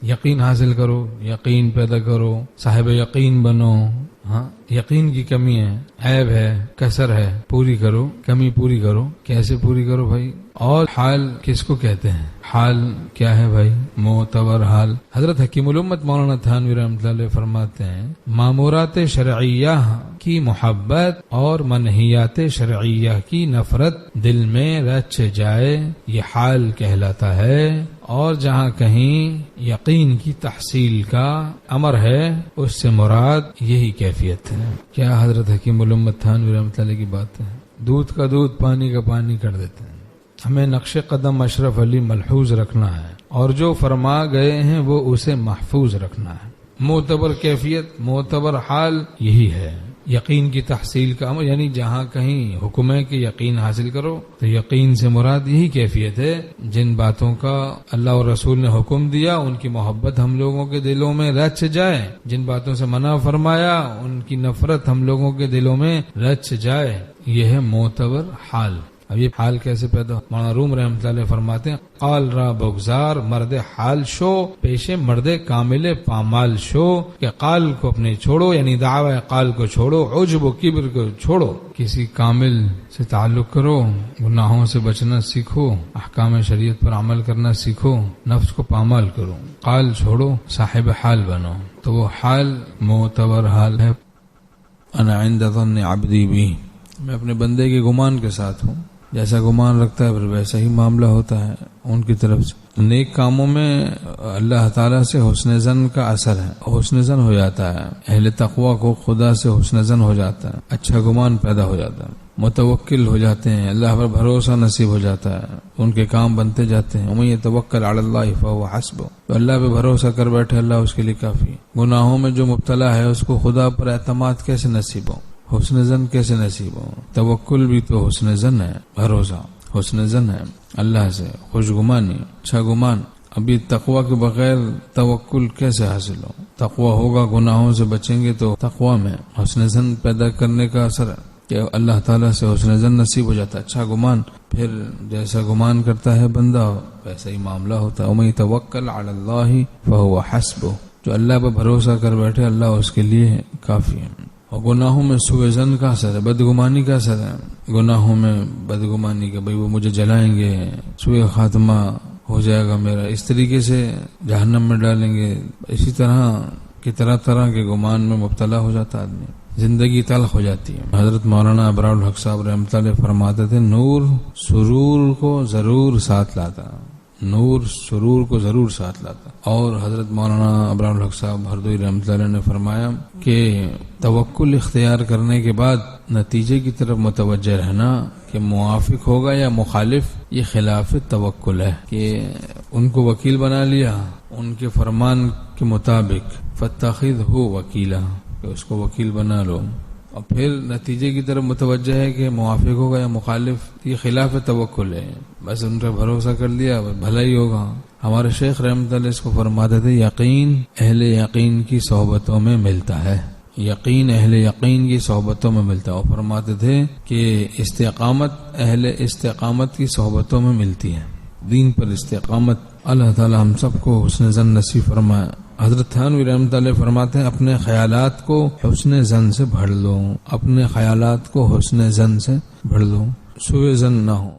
یقین حاصل کرو، یقین پیدا کرو، صاحب یقین بنو. ہاں یقین کی کمی ہے، عیب ہے، کسر ہے، پوری کرو، کمی پوری کرو. کیسے پوری کرو بھائی؟ اور حال کس کو کہتے ہیں؟ حال کیا ہے بھائی؟ معتبر حال. حضرت حکیم الامت مولانا تھانوی رحمۃ اللہ علیہ فرماتے ہیں مامورات شرعیہ کی محبت اور منہیات شرعیہ کی نفرت دل میں رچ جائے، یہ حال کہلاتا ہے. اور جہاں کہیں یقین کی تحصیل کا امر ہے اس سے مراد یہی کیفیت ہے. کیا حضرت حکیم الامت تھانوی رحمۃ اللہ کی بات ہے؟ دودھ کا دودھ، پانی کا پانی کر دیتے ہیں. ہمیں نقش قدم اشرف علی ملحوظ رکھنا ہے اور جو فرما گئے ہیں وہ اسے محفوظ رکھنا ہے. معتبر کیفیت، معتبر حال یہی ہے. یقین کی تحصیل کا امر یعنی جہاں کہیں حکم ہے کہ یقین حاصل کرو تو یقین سے مراد یہی کیفیت ہے. جن باتوں کا اللہ اور رسول نے حکم دیا ان کی محبت ہم لوگوں کے دلوں میں رچ جائے، جن باتوں سے منع فرمایا ان کی نفرت ہم لوگوں کے دلوں میں رچ جائے. یہ ہے معتبر حال. اب یہ حال کیسے پیدا ہو؟ مولانا روم رحمۃ اللہ علیہ فرماتے ہیں قال را بگزار مرد حال شو، پیشے مرد کامل پامال شو. کہ قال کو اپنے چھوڑو، یعنی دعوی قال کو چھوڑو، عجب و کبر کو چھوڑو، کسی کامل سے تعلق کرو، گناہوں سے بچنا سیکھو، احکام شریعت پر عمل کرنا سیکھو، نفس کو پامال کرو، قال چھوڑو، صاحب حال بنو. تو وہ حال معتبر حال ہے. انا عند ظن عبدی بی، میں اپنے بندے کے گمان کے ساتھ ہوں، جیسا گمان رکھتا ہے پھر ویسا ہی معاملہ ہوتا ہے ان کی طرف سے. نیک کاموں میں اللہ تعالیٰ سے حسن زن کا اثر ہے، حسن زن ہو جاتا ہے. اہل تقوی کو خدا سے حسن زن ہو جاتا ہے، اچھا گمان پیدا ہو جاتا ہے، متوکل ہو جاتے ہیں، اللہ پر بھروسہ نصیب ہو جاتا ہے، ان کے کام بنتے جاتے ہیں. ومن یتوکل علی اللہ فہو حسبہ، تو اللہ پہ بھروسہ کر بیٹھے اللہ اس کے لیے کافی. گناہوں میں جو مبتلا ہے اس کو خدا پر اعتماد کیسے نصیب ہو، حسن زن کیسے نصیب ہو؟ توکل بھی تو حسن زن ہے، بھروسہ حسن زن ہے اللہ سے، خوش گمانی، اچھا گمان. ابھی تقوی کے بغیر توکل کیسے حاصل ہو؟ تقوی ہوگا، گناہوں سے بچیں گے تو تقوی میں حسن زن پیدا کرنے کا اثر ہے کہ اللہ تعالیٰ سے حسن زن نصیب ہو جاتا ہے، اچھا گمان. پھر جیسا گمان کرتا ہے بندہ ویسا ہی معاملہ ہوتا ہے. ومن یتوکل علی اللہ فہو حسبہ، جو اللہ پہ بھروسہ کر بیٹھے اللہ اس کے لیے کافی ہے. اور گناہوں میں سوء ظن کا اثر ہے، بدگمانی کا اثر ہے. گناہوں میں بدگمانی کا، بھئی وہ مجھے جلائیں گے، سوء خاتمہ ہو جائے گا میرا، اس طریقے سے جہنم میں ڈالیں گے. اسی طرح کی طرح طرح کے گمان میں مبتلا ہو جاتا آدمی، زندگی تلخ ہو جاتی ہے. حضرت مولانا ابرار الحق صاحب رحمۃ اللہ فرماتے تھے نور سرور کو ضرور ساتھ لاتا، نور سرور کو ضرور ساتھ لاتا. اور حضرت مولانا ابرار الحق صاحب ہردوئی رحمۃ اللہ نے فرمایا کہ توکل اختیار کرنے کے بعد نتیجے کی طرف متوجہ رہنا کہ موافق ہوگا یا مخالف، یہ خلاف توکل ہے. کہ ان کو وکیل بنا لیا ان کے فرمان کے مطابق، فاتخذہ وکیلا، کہ اس کو وکیل بنا لو، اور پھر نتیجے کی طرف متوجہ ہے کہ موافق ہوگا یا مخالف، یہ خلاف توکل ہے. بس ان پر بھروسہ کر لیا بھلا ہی ہوگا. ہمارے شیخ رحمۃ اللہ اس کو فرماتے تھے یقین اہل یقین کی صحبتوں میں ملتا ہے، یقین اہل یقین کی صحبتوں میں ملتا ہے. اور فرماتے تھے کہ استقامت اہل استقامت کی صحبتوں میں ملتی ہے، دین پر استقامت. اللہ تعالی ہم سب کو حسن زن نصیب فرمائے. حضرت تھانوی رحمۃ اللہ فرماتے ہیں اپنے خیالات کو حسن زن سے بھر لو، اپنے خیالات کو حسن زن سے بھر لو، سوء زن نہ ہو.